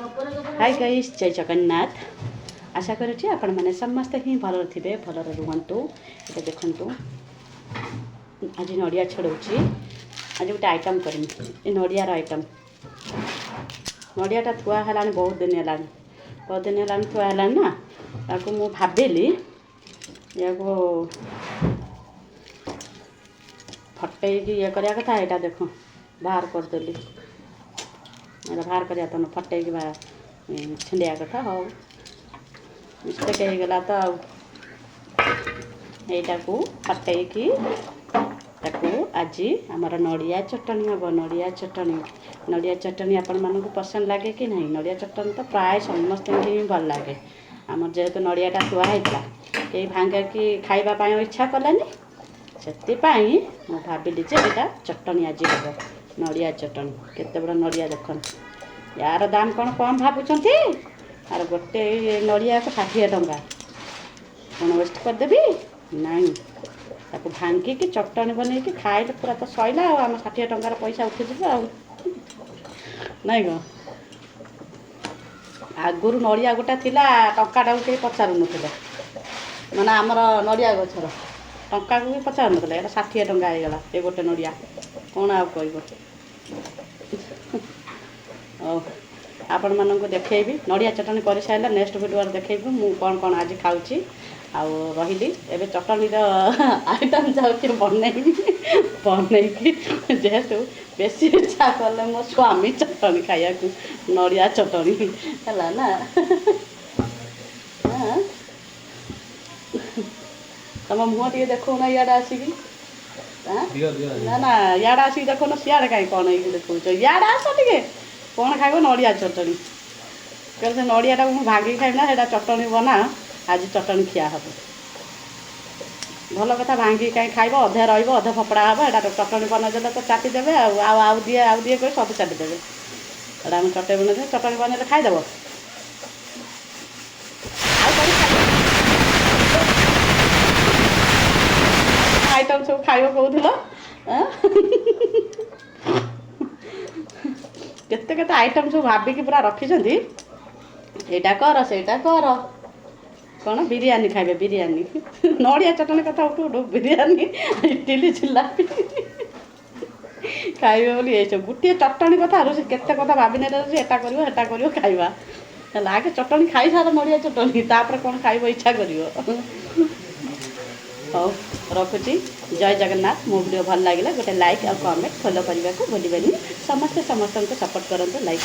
Hi guys, जय जगन्नाथ। आशा करुँच आपण मैंने समस्ते ही भल थे, भल रुहतु। ये देखु आज नड़िया छड़ाऊँगी। आज गोटे आइटम करमी, ये नड़ियार आइटम। नड़ियाटा थुआ है बहुत दिन है, बहुत दिन है थुआ है ना। ताको मु भाविली या फटैकी ये करिया कथा। यहाँ देख बाहर करदेली, बाहर करिया तो फटैकी छिंडिया कथा। हाँ मिस्टेक हो गला तो यटा को फटैकी आज आमर नड़िया चटनी हम। नड़िया चटनी, नड़िया चटनी आपण मानक पसंद लगे कि नहीं? नड़िया चटनी तो प्राय समस्त ही भल लगे। आमर जेहेतु नड़ियाटा थुआ होता कई भांगे कि खाइबा इच्छा कलानी, से भाविली जे यहाँ चटनी आज हम। नड़िया चटनी केते बड़ा नड़िया देखन, यार दाम कौन कम भावुंट? यार गोटे नड़िया को 60 टंका। कौन वेस्ट करदेवी? नाई, ताको भांगिकी चटनी बनैकी खाइले पूरा तो सैला। आम 60 टंकार पैसा उठिज नाई ग। आगुरी नड़िया गोटा थिला टंकाटा के पचारू नथिले, माने आमर नड़िया गछर टंका को भी पचारू नथिले। एटा 60 टंका होगला ये गोटे नड़िया। कौन आ कहब? आपण मानक देखी नड़िया चटनी कर सारे नेक्स्ट वीडियो देखी मु कौन कौन आज खाऊँ। आउ रही एवं चटनी आइटम जाऊँगी बनैकी जेहेतु बेसी इच्छा कले मो स्वामी चटनी खाया नड़िया चटनी है ना। तुम मुँह टे देखो ना इे आसिकी ना ना इे आसिक देख ना सियाड़े कहीं कौन देखो इे आस टे कौन खाइब? नड़िया चटनी कह से नड़ियाटा मुझे भांगिक खाइब ना, से चटनी बना आज चटनी खिया हम। भल कथा भांगी कहीं खाइब, अधे रधे फपड़ा हम। यहाँ चटनी बनईदे तो चाटिदेवे आउ दिए कर सब चाटिदेवे। एटा आम चटे बन चटनी बनइले खाईदेव। आइटम सब खाइब कहूल केते केते आइटम सब भाविकी पूरा रखिछंती। एटा कर सेटा कर। कौन बिरियानी खाइबे? बिरियानी नड़िया चटनी कथा उठू उठू बिरियानी इडली जिलापी खाइबे बोली ये सब गोटे चटनी कथा से केते कथा भाविने एटा करियो हेटा करियो खाइबा है। आगे चटनी खाई सार नड़िया चटनी, तापर कौन खाइब इच्छा करियो। हाँ रखुची। जय जगन्नाथ। मो वीडियो भल लगे गोटे लाइक और कमेंट फॉलो करने को भूलिबेनी। समस्ते समस्त सपोर्ट करंतु, लाइक।